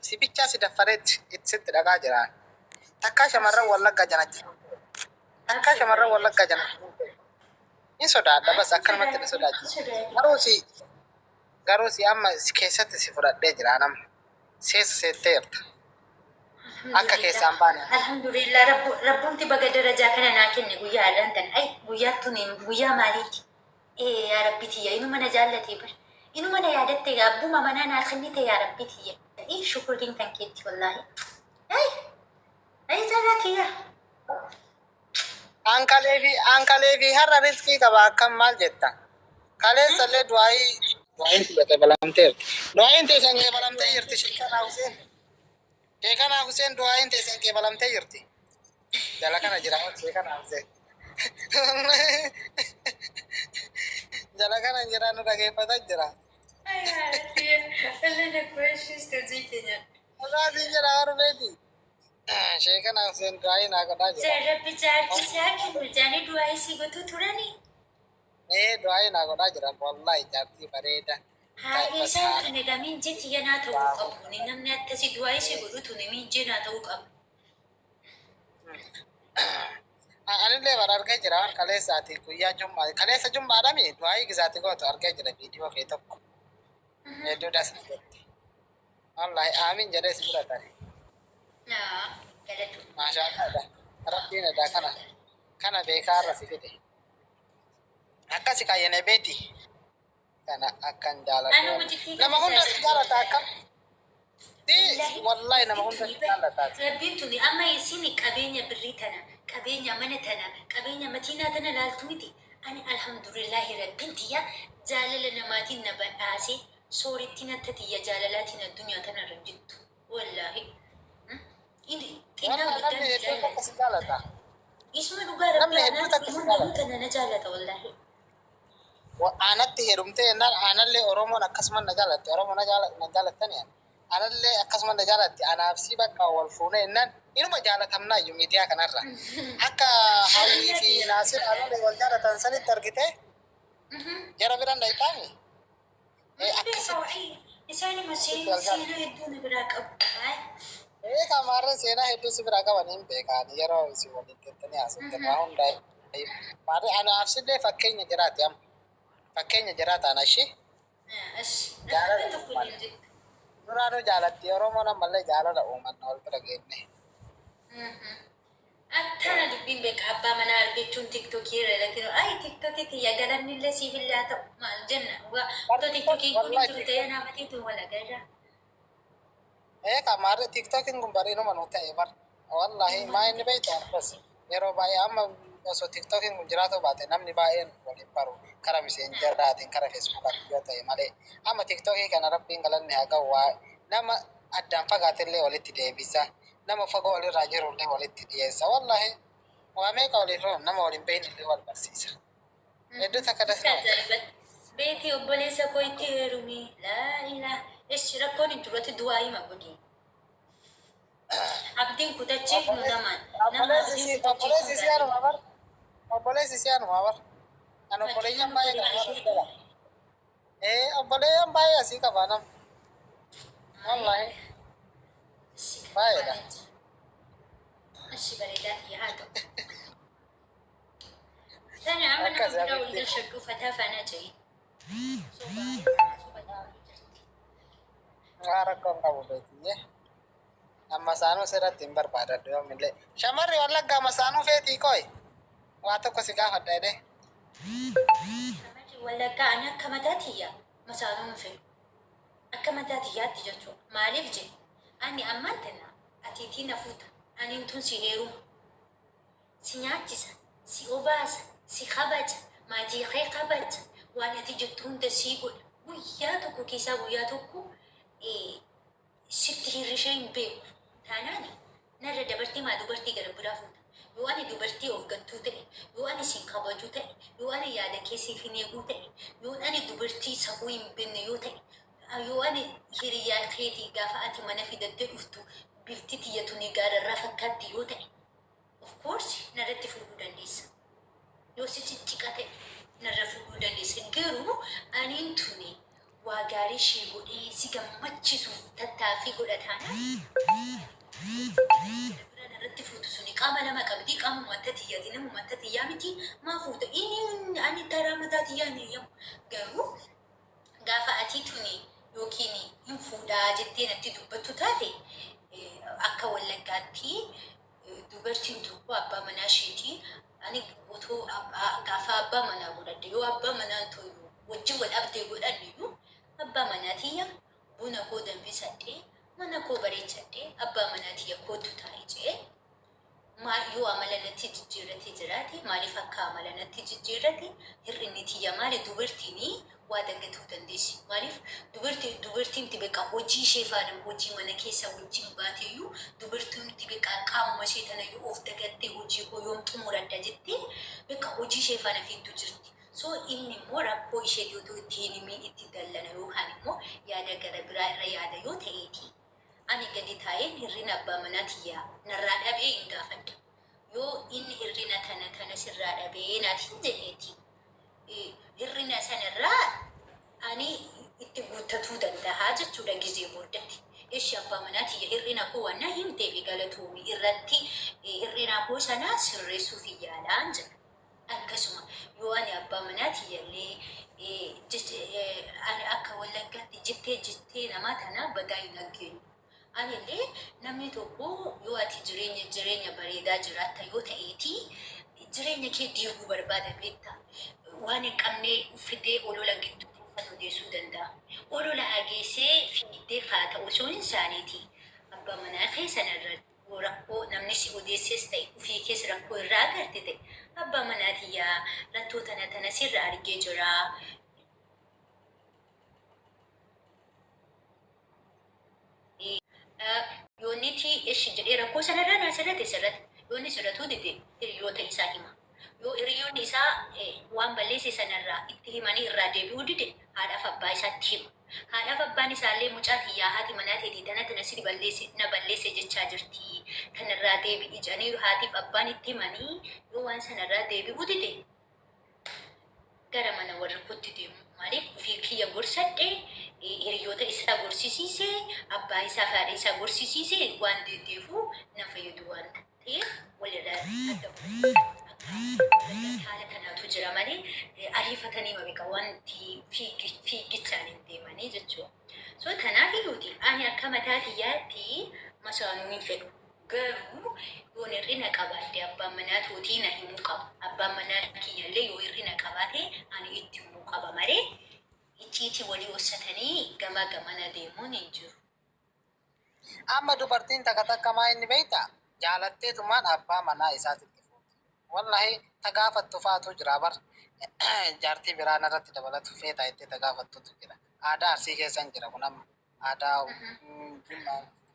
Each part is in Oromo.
si bichaa si daffareetti sitti dhagaa jira. Takkaa shamarran wallaggaa janatti. Takkaa shamarran wallaggaa janatti. Ni sodaadha bas akkanumatti ni sodaachisa. Garuu si amma keessatti si fudhadhee jira namni. Seessa seetteerta. Akka keessaan baane. Alhamdulillah rabbumti baga darajaa kana naa kenne guyyaa adhaan tan. Ay guyyaa tuni guyyaa maaliiti? Yaa rabbi tiyya inuma na jaallatee bar. Inuma na yaadatte abbuma manaa naa kennite yaa rabbi tiyya. Shukuriin kan keetti wallaahi. Ay jaallatiyya. Ankalee fi har'a riskii qaba akkam maal jetta? Kaleessallee du'aayin fudhate balamteerti. Du'aayin teessan kee balamtee jirti sheekanaa Huseen. Sheekanaa Huseen du'aayin teessan kee balamtee jirti. Jala kana jira sheekanaa Huseen. Jala kana jira nu dhageeffataa jira. Odaati jira harmeeti. Sheekanaa Huseen du'aayin haa godhaa jira. Rabbi jaalchisaa kennu jaanii du'aayi si gotu turani. Du'aayin haa godhaa jira wallahi jaartii bareeda. Haadhi isaan tuni gamiin jetti yanaa ta'uu qabu. Namni akkasii du'aayi si godhu tuni miinjee naa ta'uu qabu. Anillee bara argee jira kaleessaati guyyaa jummaa kaleessa jummaadhami du'aayi gisaati gootu argee jira viidiyoo kee tokko. Hedduu das jetti. Wallahi aamin jedhee si bira tare. Galatu. Maashaallah rabbiin edaa kana beekaa irra si fide. Akkasi kaayyane beeti. Kana akkan jaalatu. Nama hunda si jaalata akkam. Wallahi nama hunda si jaalata. Rabbiin tuni amma isin qabeenya birrii tana, qabeenya mana tana, qabeenya makiinaa tana laaltu miti. Ani alhamdulillahi rabbiin tiyya jaalala namaatiin na badhaase sooritti natti tiyya jaalalaatiin addunyaa tana irra jirtu. Wallahi. Ini xinnaa guddaan jaalata. Isuma dhugaa rabbii anaa tana na jaalata wallahi. Anatti heerumtee jennaan anallee Oromoon akkasuma na jaalatte Oromoo na jaalattani anallee akkasuma na jaalatte anaaf si bakka wal fuune jennaan inuma jaalatamnaa iyyuu miidiyaa kanarra akka hawwii fi naasir anallee wal jaalatan sanitti argite jara biran dhayxaami. Isaanii seenaa hedduu na biraa qabu. Kamaarreen seenaa hedduu si biraa qaban hin beekan yeroo si waliin teessanii haasoftan hundaa. Anaaf sillee fakkeenya jiraati amma. Fakkeenya jiraata ana ishee. Duraanuu jaalatti Oromoon ammallee jaalala uumanna wal bira geenne. Akkana dubbiin beeka abbaa manaa argachuun tiktokii irra lakkinu. Ay tiktokii kiyya galanni illee siifillee haa ta'u maal jenna. Otoo tiktokiin kun hin turte naamatiitu wal agarra. Kamaarree tiktokiin kun bareeduma nu ta'e bar. Wallahi maa inni beektu arbas yeroo baay'ee amma osoo tiktokiin kun jiraatu baate namni baay'een waliin baru. Kara messengeraatiin kara feesbuukaatiin yoo ta'e malee amma tiktokii kana rabbiin galanni haa ga'u nama addaan fagaatillee walitti deebisa nama fagoo walirraa jirullee walitti dhiyeessa wallahi waa meeqa waliin roon nama waliin beeknillee wal barsiisa. Hedduu takka dasnaa. Beetii obboleessa koo itti heerumi laa ilaa eessi rakkoon hin turre du'aa hima godhi. Abdiin kutachiif nu namaan. Obboleessi si anuma bar. Kan obboleeyyan baay'ee qaba. Obboleeyyan baay'ee asii qaba nam. Wallahi. Baay'eedha. Ashi bareedaa fi haa ta'u. Sana amma nama biraa wal galchadhu fataa faana jedhi. Rakkoon qabu beekiyye. Amma saanuu sirratti hin barbaadadhu yoomillee. Shamarri wallaggaa masaanuu feetii koyi. Waa tokko si gaafadha jedhee. Wallaggaa ani akka mataatiyyaa masaanuun fedhu. Akka mataatiyyaatti jechuudha. Maaliif jedhu? Ani ammaan tana atiitii na fuuta. Ani tun si heeruma. Si nyaachisa. Si obaasa. Si kabaja. Maatii kee kabaja. Waan ati jettu hunda sii godha. Guyyaa tokko keessaa guyyaa tokko sitti hirrishee hin beeku. Taanaan narra dabartii maa dubartii gara biraa fuuta. Yoo ani dubartii of gantuu ta'e, yoo ani siin kabajuu ta'e, yoo ani yaada keessiif hin eeguu ta'e, yoo ani dubartii safuu hin binne yoo ta'e, yoo ani hiriyaa keetii gaafa ati mana fidattee dhuftu bifti tiyyatu ni gaararraa fakkaatti yoo ta'e, of course narratti fuudhuu dandeessa. Yoo si cicciqa ta'e narra fuudhuu dandeessa. Garuu aniin tuni waa gaarii ishee godhee si gammachisuuf tattaaffii godhataana biraan irratti fuutu suni qaama nama qabdi qaama wanta xiyyaati nama wanta xiyyaa miti maa fuuta inni ani taraa mataa xiyyaa ni yamu garuu gaafa atii tuni yookiin hin fuudhaa jettee natti dubbattu taate akka wallaggaatti dubartiin tokko abbaa manaa isheetii ani otoo gaafa abbaa manaa godhadde yoo abbaa manaan tooyuu wajjin wal abdee godhanniyyuu abbaa manaatiyya buna koo danfisadhee mana koo bareechadhee abbaa manaatiyya kootu taa'e jee maal yoo amala natti jijjiirratee jiraate maaliif akka amala natti jijjiirrate hir'inni tiyya maali dubartiinii waa dangatuu dandeessi maaliif dubartiin beekaa hojii ishee faana hojii mana keessa wajjin baateeyyuu dubartiin beekaa qaamuma ishee tanayyuu of dagattee hojii koo yoom xumuradda jettee beekaa hojii ishee faana fiiddu jirti. So inni immoo rakkoo ishee yoo itti himee itti dallana yookaan immoo yaada gara biraa irra yaada yoo ta'eeti. Ani gadi taa'een hirrina abbaa manaa tiyyaa narraa dhabee hin gaafadha. Yoo inni hirrina tana sirraa dhabee naatiin jedheeti. Hirrina sanarraa ani itti guuttatuu danda'a jechuudha gizee booddatti. Eshi abbaa manaa tiyya hirrina koo waan hin ta'eef galatuumi irratti hirrina koo sanaa sirreessuuf yaalaan jira. Akkasuma yoo ani abbaa manaa tiyyallee ani akka wallaggaatti jittee namaa tana badaa hin arginu. Anillee namni tokko yoo ati jireenya bareedaa jiraatta yoo ta'eeti jireenya kee diiguu barbaada beekta. Waan hin qabne uffitee olola gidduutti uffata odeessuu danda'a. Olola ageessee fiiddee faata osoo hin saaneeti. Abbaa manaa kee sanarra rakkoo namni si odeessees ta'e ofii keessa rakkoo irraa agarte ta'e abbaa manaa tiyyaa rakkoo tana sirraa argee jira. Yoonniti eshi jedhee rakkoo sanarraa naasirratti sirratti yoonni sirratuu dide hiriyoota isaa hima. Yoo hiriyoonni isaa waan balleesse sanarraa itti himanii irraa deebi'uu dide haadhaaf abbaa isaatti hima. Haadhaaf abbaan isaallee mucaa tiyyaa haati manaa ta'e tana si balleesse jechaa jirti. Kanarraa deebi'i jedhanii haatiif abbaan itti himanii yoo waan sanarraa deebi'uu dide gara mana warra kootti deemu. Maaliif ofii kiyya gorsadhee hiriyoota isaa gorsisiisee abbaa isaa haadha isaa gorsisiisee waan deddeefuu na fayyadu waan ta'eef walirraa adda haala kanaatu jira malee ariifatanii mabeeka wanti fiigichaan hin deemanii jechuudha. So kanaaf iyyuuti ani akka mataa tiyyaatti masaanuu hin fedhu. Garuu yoon hir'ina qabaadde abbaan manaa tootii na himuu qaba. Abbaan manaa kiyyallee yoo hir'ina qabaate ani itti himuu qaba malee icciitii walii hossatanii gamana deemuun hin jiru. Amma dubartiin takka maa inni beektaa jaalatteetumaan abbaa manaa isaatitti fuuti. Wallahi tagaafattu faatu jira bar jaartii biraan irratti dabalatu feetaa itti tagaafattutu jira. Aadaa arsii keessan jira kun amma aadaa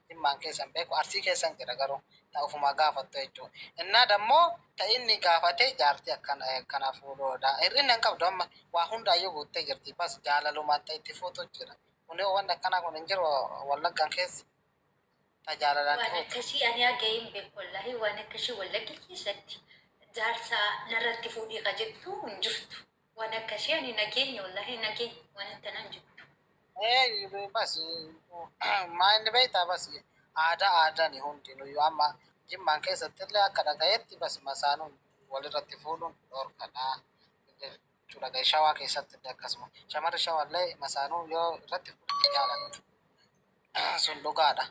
dhimmaan keessan beeku arsii keessan jira garuu ta'uufuma gaafattu jechuudha. Innaa dammoo ta'inni gaafatee jaartii akkana fuudhuudha. Hir'inni hin qabdu amma waa hundaayyuu guuttee jirti bas jaalalumaan itti fuutu jira. Kunii waan akkanaa kun hin jiru wallaggaan keessa. Tajaalalaan waan akkasii ani aga'een beeku wallahi waan akkasii wallagga keessatti jaarsa narratti fuudhee ka jettu hin jirtu. Waan akkasii ani nageenya wallahi nageenya waan akkanaan jirtu. Bas maa inni beektaa bas aadaan hundinuu amma jimmaan keessatti illee akka dhagayetti bas masaanuun walirratti fuudhuun dhorkadhaa jechuudha. Shawaa keessatti illee akkasuma shamarri shawaallee masaanuu yoo irratti fuudhee jaalattu sun dhugaadha.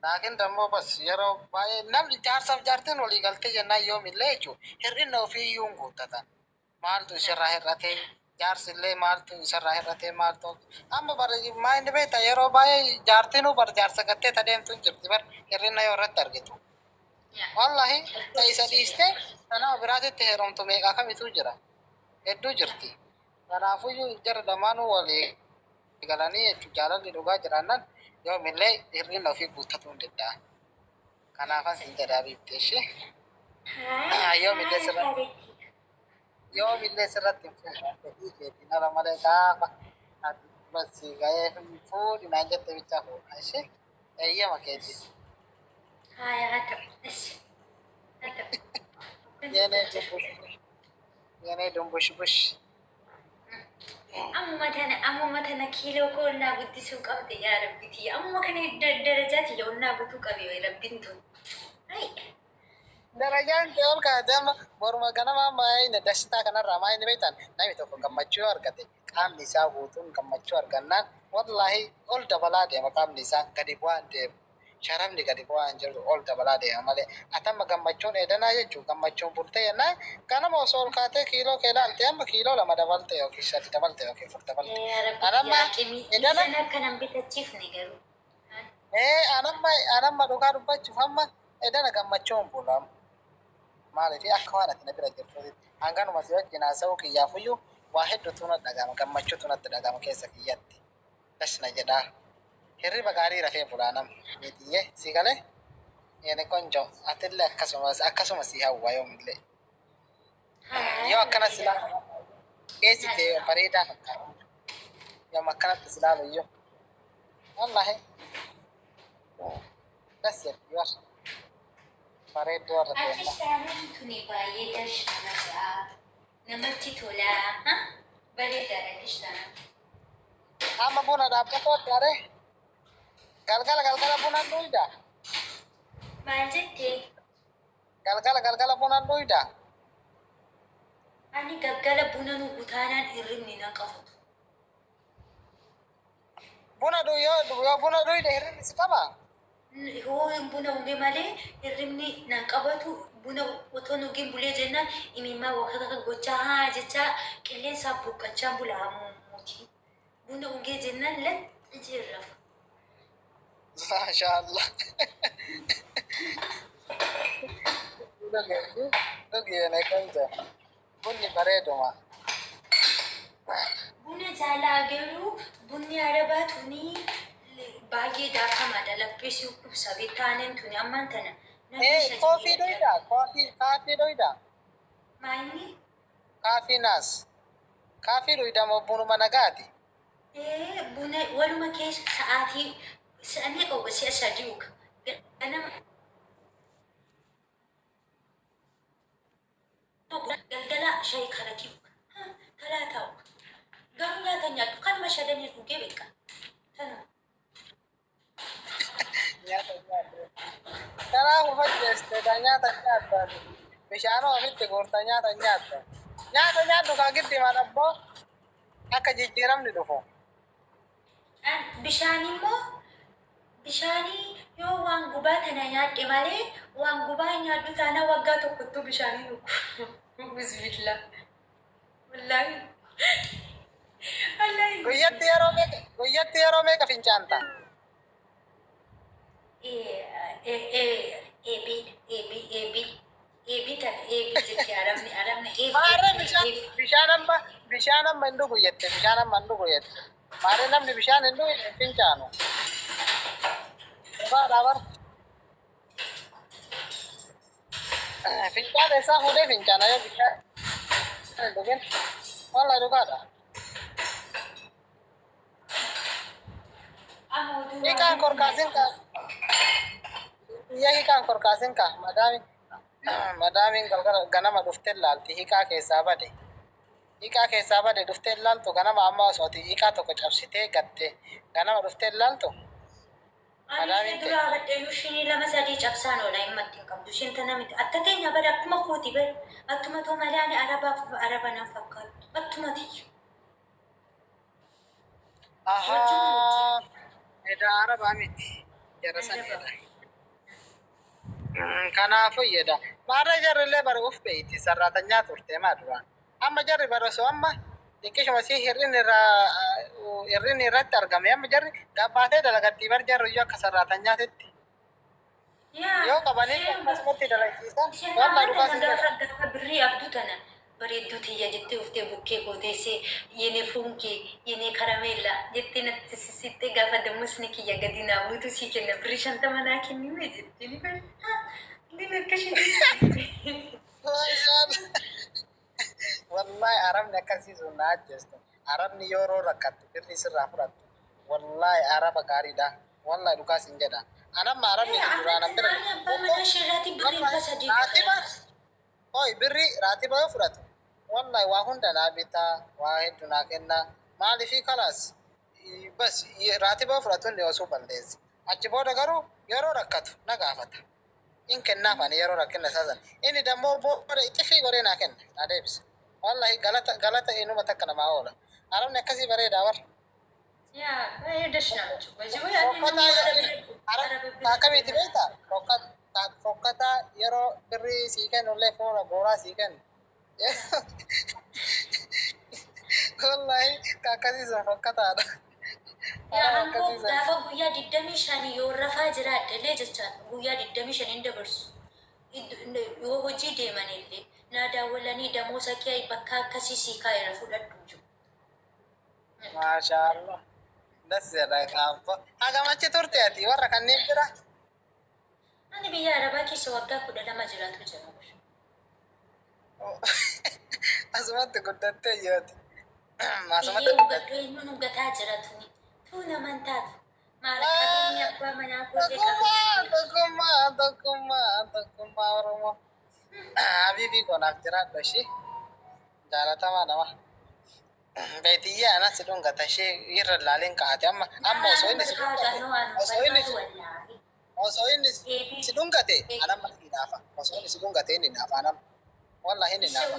Laakiin dammoo bas yeroo baay'ee namni jaarsaaf jaartiin walii galtee jennaan yoomillee jechuudha. Hir'ina ofii iyyuu hin guuttatan. Maaltu isirraa hir'atee jaarsillee maaltu isarraa hir'atee maaltu amma maa inni beektaa yeroo baay'ee jaartiinuu jaarsa gattee adeemtu hin jirti hir'ina yoo irratti argitu. Wallahi isa dhiistee kanaaf biraatitti heerumtu meeqaa kamitu jira hedduu jirti. Kanaafuyyuu jara lamaanuu walii galanii jechuun jaalalli dhugaa jiraannan yoomillee hir'ina ofii guuttatuu hin danda'an. Kanaafan sin jedhaa biiftee ishee yoomillee sirratti hin fuudhu keetiin ala malee gaafa ati basi ga'ee fuudhi naan jette bichaa fuudha ishee eeyyama keetiin. Yenee dumbush bush أمو مثلا كيلو كلنا بدي سوق أبدي يا ربي تي أمو كان درجات يومنا بدو كبي ولا بنتو أي Darajaan ol kaatama morma ganama maayina dashtaa kanarraa maayini beektan namni tokko gammachuu argate qaamni isaa guutuun gammachuu argannaan wallahi ol dabalaa deema qaamni isaa gadi bu'aan deema. Sharafni gadi bu'aan jiru ol dabalaa deema malee atama gammachuun eedanaa jechuun gammachuun bultee yennaan ganama osoo ol kaatee kiiloo kee ilaalte amma kiiloo lama dabalte yookiin sadi dabalte yookiin afur dabalte. يا ربي Anamma يا كمي edana إنسان كان بيتشيف نيجرو anamma dhugaa dubbachuuf amma edana gammachuun bulamu. Maaliif akka waan ati na bira jirtuuti hanganuma si wajjin haasa'uu kiyyaafuyyuu waa hedduutu na dhagama gammachuutu natti dhagama keessa kiyyatti dasna jedhaa hirriba gaarii rafee bulaa nam miitiyyee si galee yeeni qonjo atillee akkasuma si hawwa yoomillee yoo akkana silaa keessi kee bareedaa fakkaata yoom akkanatti silaaluyyuu wallahi das jedhi war bareedduu warra Ati ta'e saalaan tuni baay'ee dashaanaadha. Namatti tola. Bareedaadha dashana. amma buna dhaabbatoo gaaree galgala buna dhuida Maal jettee? galgala buna dhuida Ani gaggala buna nu butaanaan hirribni na qabatu. buna yoo buna dhuida hirribni si qaba Yoo buna hungee malee hirribni na qabatu buna otoo nugeen bulee jennaan imimmaa wakaka gochaa haa jechaa qilleensaa buqqachaa bulaa muuti. Buna hungee jennaan latti jirrafa. maashaallah dhugeene konja bunni bareeduma Buna jaalaa garuu bunni arabaa tuni baay'ee daakamaadha. Laphisi dhubsabe taaneen tuni ammaan tana. koofii dhuida kaafii dhuida Maayini? kaafii naas kaafii dhuida moo bunuma nagaati Buna waluma keessa sa'aatii sa'anii qabu si'a sadii uga. Ganama galgala shayi karatii uga. Talaa taa'u. Garuu nyaata nyaatu kanuma shadanii dhugee beeka. Tanuma. kanaaf ufajjeesteedha nyaata nyaata bishaanoo ofitti guurta nyaata nyaadhu kaa giddimaan abboo akka jijjiiramni dhufu Bishaan immoo bishaanii yoo waan gubaa tana nyaadhe malee waan gubaa nyaadhu taana waggaa tokkottuu bishaanii dhugu. Bismillah. Wallaahi. Wallaahi. guyyatti yeroo meeqa fincaanta Eebii jettee arabni maarre bishaan amma hin dhugu jette maarre namni bishaan hin dhugu hin fincaanu dhugaadhaa bar fincaan isaa fuudhee fincaana yoo bishaan hin dhugin wallahi dhugaadha hiikaan korkaasin ka hiikaan korkaasin ka madaamin ganama dhuftee laalti hiikaa keessaa bade dhuftee laaltu ganama amma osooti hiikaa tokko cabsitee gatte ganama dhuftee laaltu Ani duraa badheeyyuu shinii lama sadii cabsaan oola himmatti hin qabdu. Ishiin tana miti. Akka keenya bada akkuma kooti bada. Attuma too malee ani araba nan fakkaatu. Attuma tiyyu. ahaa eda arabaa miti jara sanedha kanaafu yeda maarra jarrillee bara uf beeyti sarraatanyaa turte maa duraan amma jarri bara osoo amma xiqqishuma si hirrinni irratti argame amma jarri gabbaatee dalagattii bar jarri iyyuu akka sarraatanyaatitti yoo qabanii akkasumatti dalagsiisan walla dhugaa si jedha Gaafa birrii abduu tana bareedduu tiyya jettee uftee bukkee gooteessee yenee fuunkee yenee karameella jettee natti sisittee gaafa dammusni kiyya gadi naa buutu sii kenna birrii 50 naa kennime jettee ni bari. Inni akkasii. wallahi arabni akkasiisu na ajjeestu arabni yeroo rakkattu birrii sirraa fudhattu wallahi araba gaariidha wallahi dhugaa sin jedha anamma arabni duraanan bira raatiba birrii raatiba yoo fudhatu wallahi waa hunda naa bitaa waa hedduu naa kenna maali fi kalaas bas raatiba fudhatuun ni osoo balleessi achi booda garuu yeroo rakkatu na gaafata in kennaaf ani yeroo rakkina saasan inni dammoo booda itti fi goree naa kenna na deebisa wallahi galata inuma takka namaa oola arabni akkasii bareedaa warra yaa baay'ee dashnaachu akkamitti beektaa fokkataa yeroo birrii sii kennullee foora booraa sii kennu wallahi akkasii sun fokkataadha yaa ammoo gaafa guyyaa 25 yoo rafaa jiraadhalee jechaan guyyaa 25 dabarsu yoo hojii deemanillee naa daawwalanii damoosa kee bakka akkasii sii kaa'eera fudhadhu jiru. Maashaallah. Das jedha kaabba. Hagamachi turte ati warra kanneen bira. Ani biyya Arabaa keessa waggaa 12 jiraatu jira. Asumatti guddattee jirti. Asumatti Biyyee guddattee. hubattee inni nugataa jiratu tuuna amantaatu. Maal qabeenya abbaa manaa kootee Tokkummaa Oromoo. Habiibii konaaf jiraadhu ishee. Jaalatamaa nama. Beetiyyaa anas dhungata ishee irra laaleen kaa'ate amma osoo inni si dhungate anamma ni naafa osoo inni si dhungate inni naafa anam wallahi inni naafa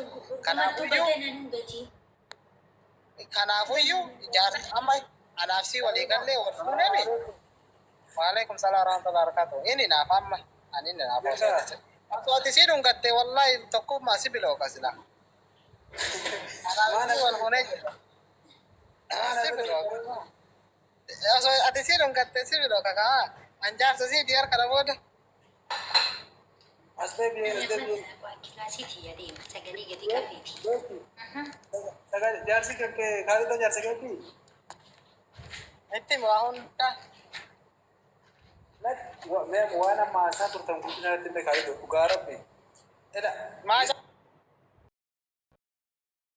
kanaafuyyuu ijaarsa amma anaaf si walii gallee wal fuunemi waalaikum salaam warahmatullahi wabarakatuh inni naafa amma ani inni naafa osoo ati si dhungatte wallahi tokkummaa si bilooka sila wal fuunee jira ati si dhungatte si bilooka kaa anjaarsa si diyar kana booda kilaasiiti yadeema sagalee gadi qabeeti. Jaarsi kee kaalita jaarsa keetii? itti waa hunda Waan amma isaa turtan guddina irratti illee kaalita dhugaa rabbi. maasha